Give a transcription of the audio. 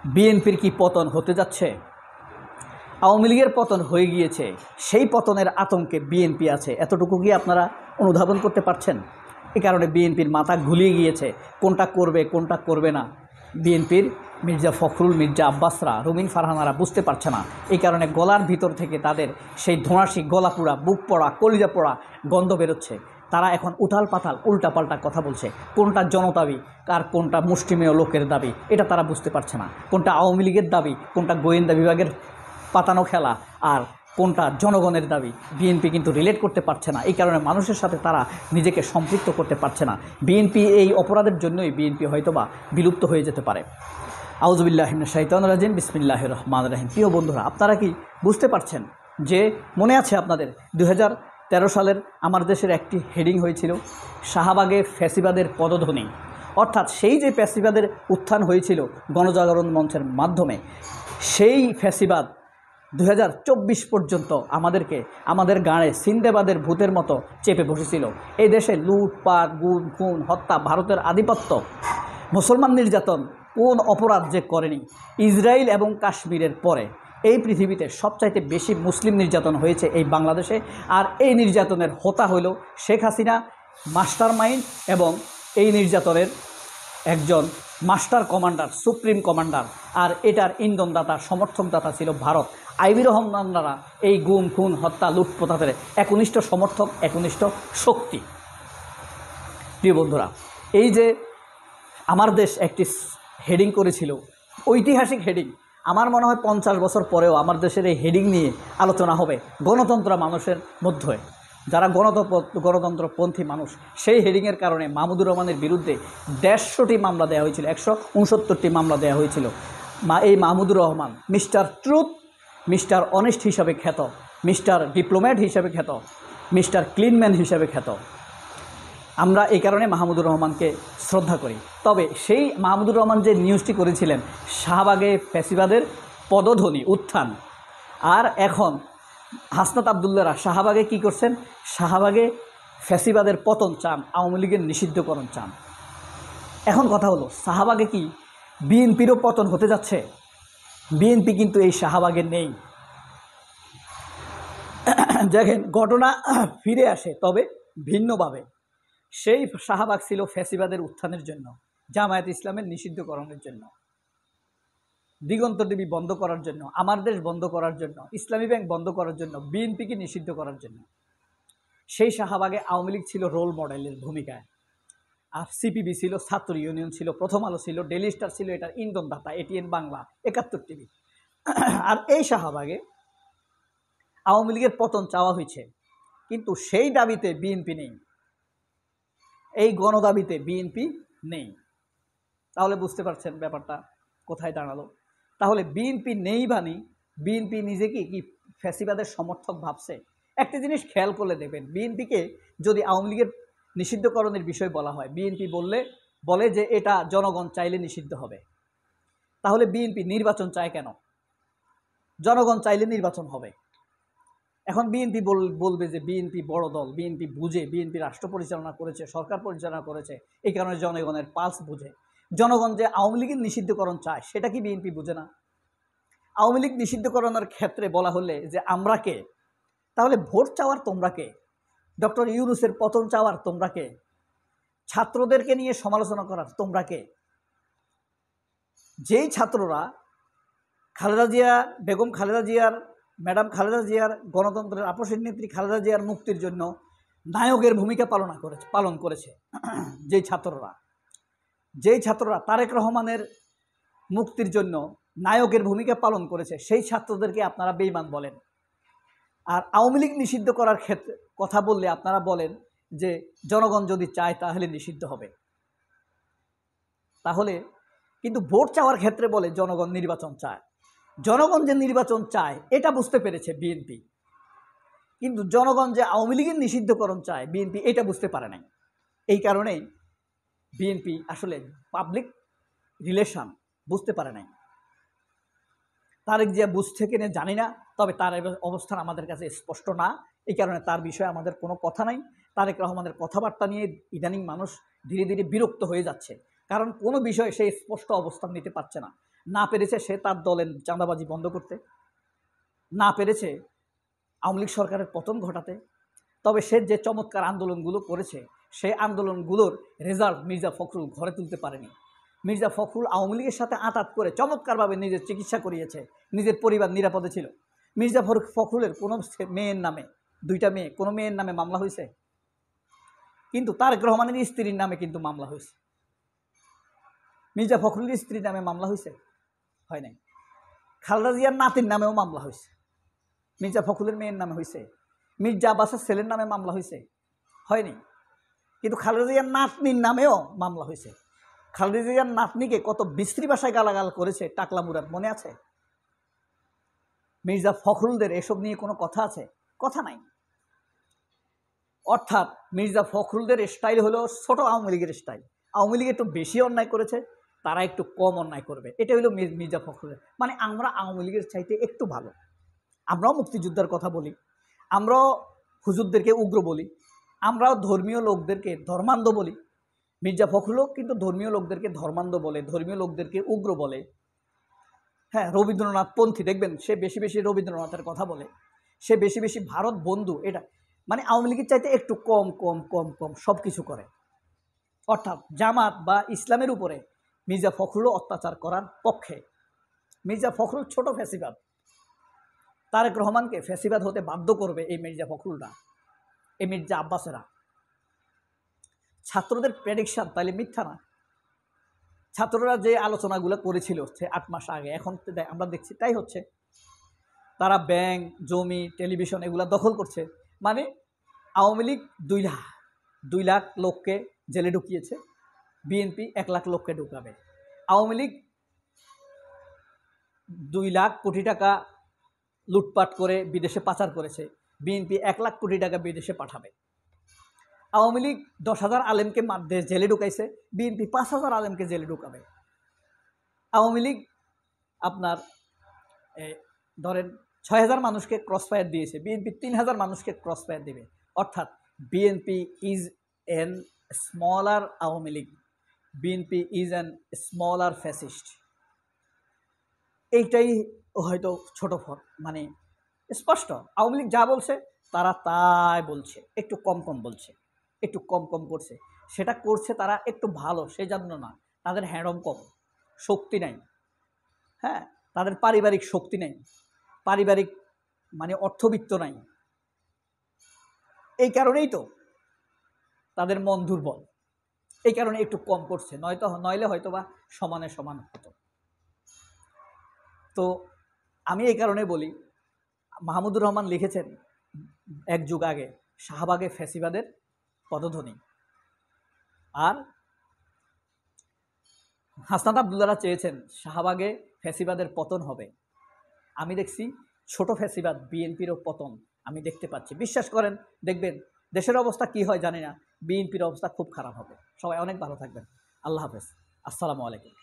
বিএনপির কি পতন হতে যাচ্ছে? আওয়ামী লীগের পতন হয়ে গিয়েছে, সেই পতনের আতঙ্কে বিএনপি আছে, এতটুকু কি আপনারা অনুধাবন করতে পারছেন? এই কারণে বিএনপির মাথা ঘুলিয়ে গিয়েছে, কোনটা করবে কোনটা করবে না। বিএনপির মির্জা ফখরুল, মির্জা আব্বাসরা, রুমিন ফারহানারা বুঝতে পারছে না। এই কারণে গলার ভিতর থেকে তাদের সেই ধোঁয়াশি, গলা পোড়া, বুক পোড়া, কলিজা পোড়া গন্ধ বেরোচ্ছে। তারা এখন উথাল পাথাল উল্টাপাল্টা কথা বলছে। কোনটা জনদাবি আর কোনটা মুষ্টিমেয় লোকের দাবি এটা তারা বুঝতে পারছে না। কোনটা আওয়ামী লীগের দাবি, কোনটা গোয়েন্দা বিভাগের পাতানো খেলা, আর কোনটা জনগণের দাবি বিএনপি কিন্তু রিলেট করতে পারছে না। এই কারণে মানুষের সাথে তারা নিজেকে সম্পৃক্ত করতে পারছে না। বিএনপি এই অপরাধের জন্যই বিএনপি হয়তোবা বিলুপ্ত হয়ে যেতে পারে। আউযুবিল্লাহি মিনাশ শাইতানির রাজিম, বিসমিল্লাহির রহমানির রহিম। প্রিয় বন্ধুরা, আপনারা কি বুঝতে পারছেন যে মনে আছে আপনাদের 2013 সালের আমার দেশের একটি হেডিং হয়েছিল শাহবাগে ফ্যাসিবাদের পদধ্বনি। অর্থাৎ সেই যে ফ্যাসিবাদের উত্থান হয়েছিল গণজাগরণ মঞ্চের মাধ্যমে, সেই ফ্যাসিবাদ 2024 পর্যন্ত আমাদেরকে আমাদের গাঁড়ে সিন্দেবাদের ভূতের মতো চেপে বসেছিল। এই দেশে লুটপাট, গুম, খুন, হত্যা, ভারতের আধিপত্য, মুসলমান নির্যাতন, কোন অপরাধ যে করেনি। ইসরায়েল এবং কাশ্মীরের পরে এই পৃথিবীতে সবচাইতে বেশি মুসলিম নির্যাতন হয়েছে এই বাংলাদেশে। আর এই নির্যাতনের হোতা হইল শেখ হাসিনা, মাস্টার মাইন্ড, এবং এই নির্যাতনের একজন মাস্টার কমান্ডার, সুপ্রিম কমান্ডার। আর এটার ইন্ধনদাতা, সমর্থকদাতা ছিল ভারত। আইবি রহমানরা এই গুম, খুন, হত্যা, লুটপাটের একনিষ্ঠ সমর্থক, একনিষ্ঠ শক্তি। প্রিয় বন্ধুরা, এই যে আমার দেশ একটি হেডিং করেছিল, ঐতিহাসিক হেডিং, আমার মনে হয় 50 বছর পরেও আমার দেশের এই হেডিং নিয়ে আলোচনা হবে গণতন্ত্র মানুষের মধ্যে, যারা গণতন্ত্রপন্থী মানুষ। সেই হেডিংয়ের কারণে মাহমুদুর রহমানের বিরুদ্ধে 150টি মামলা দেওয়া হয়েছিল, 169টি মামলা দেওয়া হয়েছিল। এই Mahmudur Rahman mister truth, mister honest হিসাবে খ্যাত, মিস্টার ডিপ্লোম্যাট হিসাবে খ্যাত, মিস্টার ক্লিনম্যান হিসাবে খ্যাত। আমরা এই কারণে মাহমুদুর রহমানকে শ্রদ্ধা করি। তবে সেই মাহমুদুর রহমান যে নিউজটি করেছিলেন শাহবাগে ফ্যাসিবাদের পদধ্বনি, উত্থান, আর এখন হাসনাত আবদুল্লাহরা শাহবাগে কি করছেন? শাহবাগে ফ্যাসিবাদের পতন চান, আওয়ামী লীগের নিষিদ্ধকরণ চান। এখন কথা হলো, শাহবাগে কি বিএনপিরও পতন হতে যাচ্ছে? বিএনপি কিন্তু এই শাহবাগে নেই। দেখেন, ঘটনা ফিরে আসে, তবে ভিন্নভাবে। সেই শাহবাগ ছিল ফ্যাসিবাদের উত্থানের জন্য, জামায়াত ইসলামের নিষিদ্ধকরণের জন্য, দিগন্ত টিভি বন্ধ করার জন্য, আমার দেশ বন্ধ করার জন্য, ইসলামী ব্যাংক বন্ধ করার জন্য, বিএনপিকে নিষিদ্ধ করার জন্য। সেই শাহবাগে আওয়ামী লীগ ছিল রোল মডেলের ভূমিকায়, আর সিপিবি ছিল, ছাত্র ইউনিয়ন ছিল, প্রথম আলো ছিল, ডেইলি স্টার ছিল এটার ইন্ধনদাতা, এটিএন বাংলা, 71 টিভি। আর এই শাহবাগে আওয়ামী লীগের পতন চাওয়া হয়েছে, কিন্তু সেই দাবিতে বিএনপি নেই, এই গণদাবিতে বিএনপি নেই। তাহলে বুঝতে পারছেন ব্যাপারটা কোথায় দাঁড়ালো। তাহলে বিএনপি নেই বানি বিএনপি নিজেকে কি ফ্যাসিবাদের সমর্থক ভাবছে? একটা জিনিস খেয়াল করলে দেখবেন, বিএনপিকে যদি আওয়ামী লীগের নিষিদ্ধকরণের বিষয় বলা হয়, বিএনপি বলে যে এটা জনগণ চাইলে নিষিদ্ধ হবে। তাহলে বিএনপি নির্বাচন চায় কেন? জনগণ চাইলে নির্বাচন হবে। এখন বিএনপি বলবে যে বিএনপি বড় দল, বিএনপি বুঝে, বিএনপি রাষ্ট্র পরিচালনা করেছে, সরকার পরিচালনা করেছে, এই কারণে জনগণের পালস বুঝে। জনগণ যে আওয়ামী লীগের নিষিদ্ধকরণ চায় সেটা কি বিএনপি বুঝে না? আওয়ামী লীগ নিষিদ্ধকরণের ক্ষেত্রে বলা হলে যে আমরা কে, তাহলে ভোট চাওয়ার তোমরা কে? ডক্টর ইউনূসের পতন চাওয়ার তোমরা কে? ছাত্রদেরকে নিয়ে সমালোচনা করার তোমরা কে? যেই ছাত্ররা বেগম খালেদা জিয়ার, ম্যাডাম খালেদা জিয়ার, গণতন্ত্রের আপসের নেত্রী খালেদা জিয়ার মুক্তির জন্য নায়কের ভূমিকা পালন করেছে, যেই ছাত্ররা তারেক রহমানের মুক্তির জন্য নায়কের ভূমিকা পালন করেছে, সেই ছাত্রদেরকে আপনারা বেঈমান বলেন। আর আওয়ামী লীগ নিষিদ্ধ করার ক্ষেত্রে কথা বললে আপনারা বলেন যে জনগণ যদি চায় তাহলে নিষিদ্ধ হবে। তাহলে কিন্তু ভোট চাওয়ার ক্ষেত্রে বলে জনগণ নির্বাচন চায়। জনগণ যে নির্বাচন চায় এটা বুঝতে পেরেছে বিএনপি, কিন্তু জনগণ যে আওয়ামী লীগের নিষিদ্ধকরণ চায় বিএনপি এটা বুঝতে পারে নাই। এই কারণেই বিএনপি আসলে পাবলিক রিলেশন বুঝতে পারে নাই। তারেক জিয়া বুঝতে কিনে জানি না, তবে তার অবস্থান আমাদের কাছে স্পষ্ট না। এই কারণে তার বিষয়ে আমাদের কোনো কথা নাই। তারেক রহমানের কথাবার্তা নিয়ে ইদানিং মানুষ ধীরে ধীরে বিরক্ত হয়ে যাচ্ছে, কারণ কোনো বিষয়ে সে স্পষ্ট অবস্থান নিতে পারছে না। না পেরেছে সে তার দলের চাঁদাবাজি বন্ধ করতে, না পেরেছে আওয়ামী লীগ সরকারের পতন ঘটাতে। তবে সে যে চমৎকার আন্দোলনগুলো করেছে, সেই আন্দোলনগুলোর রেজাল্ট মির্জা ফখরুল ঘরে তুলতে পারেনি। মির্জা ফখরুল আওয়ামী লীগের সাথে আঁতাত করে চমৎকারভাবে নিজের চিকিৎসা করিয়েছে, নিজের পরিবার নিরাপদে ছিল। মির্জা ফখরুলের কোনো মেয়ের নামে, 2টা মেয়ে, কোনো মেয়ের নামে মামলা হয়েছে? কিন্তু তারেক রহমানের স্ত্রীর নামে কিন্তু মামলা হয়েছে। মির্জা ফখরুলের স্ত্রীর নামে মামলা হয়েছে? হয় নাই। খালেদা জিয়ার নাতির নামেও মামলা হয়েছে। মির্জা ফখরুলের মেয়ের নামে হয়েছে? মির্জা আব্বাসের ছেলের নামে মামলা হয়েছে? হয়নি। কিন্তু খালেদা জিয়ার নাতনির নামেও মামলা হয়েছে। খালেদা জিয়ার নাতনিকে কত বিশ্রী ভাষায় গালাগাল করেছে টাকলা মুরাদ, মনে আছে? মির্জা ফখরুলদের এসব নিয়ে কোনো কথা আছে? কথা নাই। অর্থাৎ মির্জা ফখরুলদের স্টাইল হলো ছোট আওয়ামী লীগের স্টাইল। আওয়ামী লীগ একটু বেশি অন্যায় করেছে, তারা একটু কম অন্যায় করবে, এটা হলো মির্জা ফখরুলের। মানে আমরা আওয়ামী লীগের চাইতে একটু ভালো। আমরাও মুক্তিযোদ্ধার কথা বলি, আমরাও হুজুরদেরকে উগ্র বলি, আমরাও ধর্মীয় লোকদেরকে ধর্মান্ধ বলি। মির্জা ফখরুলও কিন্তু ধর্মীয় লোকদেরকে ধর্মান্ধ বলে, ধর্মীয় লোকদেরকে উগ্র বলে। হ্যাঁ, রবীন্দ্রনাথ পন্থী, দেখবেন সে বেশি বেশি রবীন্দ্রনাথের কথা বলে, সে বেশি বেশি ভারত বন্ধু। এটা মানে আওয়ামী লীগের চাইতে একটু কম কম কম কম সব কিছু করে। অর্থাৎ জামাত বা ইসলামের উপরে মির্জা ফখরুলও অত্যাচার করার পক্ষে। মির্জা ফখরুল ছোট ফ্যাসিবাদ, তারেক রহমানকে ফ্যাসিবাদ হতে বাধ্য করবে এই মির্জা ফখরুলরা, এই মির্জা আব্বাসেরা। ছাত্রদের প্রেডিকশন তাহলে মিথ্যা না? ছাত্ররা যে আলোচনাগুলো করেছিল 8 মাস আগে, এখন আমরা দেখছি তাই হচ্ছে। তারা ব্যাংক, জমি, টেলিভিশন এগুলা দখল করছে। মানে আওয়ামী লীগ 2 লাখ লোককে জেলে ঢুকিয়েছে, বিএনপি 1 লাখ লোককে ঢুকাবে। আওয়ামী লীগ 2 লাখ কোটি টাকা লুটপাট করে বিদেশে পাচার করেছে, বিএনপি 1 লাখ কোটি টাকা বিদেশে পাঠাবে। আওয়ামী লীগ 10,000 আলেমকে জেলে ঢুকাইছে, বিএনপি 5,000 আলেমকে জেলে ঢুকাবে। আওয়ামী লীগ আপনার ধরেন 6,000 মানুষকে ক্রসফায়ার দিয়েছে, বিএনপি 3,000 মানুষকে ক্রসফায়ার দেবে। অর্থাৎ BNP is an smaller Awami League, BNP is an smaller fascist. এইটাই হয়তো ছোট মানে স্পষ্ট। আওয়ামী লীগ যা বলছে তারা তাই বলছে, একটু কম কম বলছে, একটু কম কম করছে। সেটা করছে তারা একটু ভালো সেই জন্য না, তাদের হ্যাঁড়ম কম, শক্তি নাই। হ্যাঁ, তাদের পারিবারিক শক্তি নেই, পারিবারিক মানে অর্থবিত্ত নাই। এই কারণেই তো তাদের মন দুর্বল, এই কারণে একটু কম করছে, নইলে হয়তো বা সমানে সমান হতো। তো আমি এই কারণে বলি, মাহমুদুর রহমান লিখেছেন 1 যুগ আগে, শাহবাগে ফ্যাসিবাদের পদধ্বনি। আর হাসনাত আবদুল্লাহরা চেয়েছেন শাহবাগে ফ্যাসিবাদের পতন হবে। আমি দেখছি ছোট ফ্যাসিবাদ বিএনপিরও পতন আমি দেখতে পাচ্ছি। বিশ্বাস করেন, দেখবেন দেশের অবস্থা কি হয় জানি না, বিএনপির অবস্থা খুব খারাপ হবে। সবাই অনেক ভালো থাকবেন। আল্লাহ হাফেজ, আসসালামু আলাইকুম।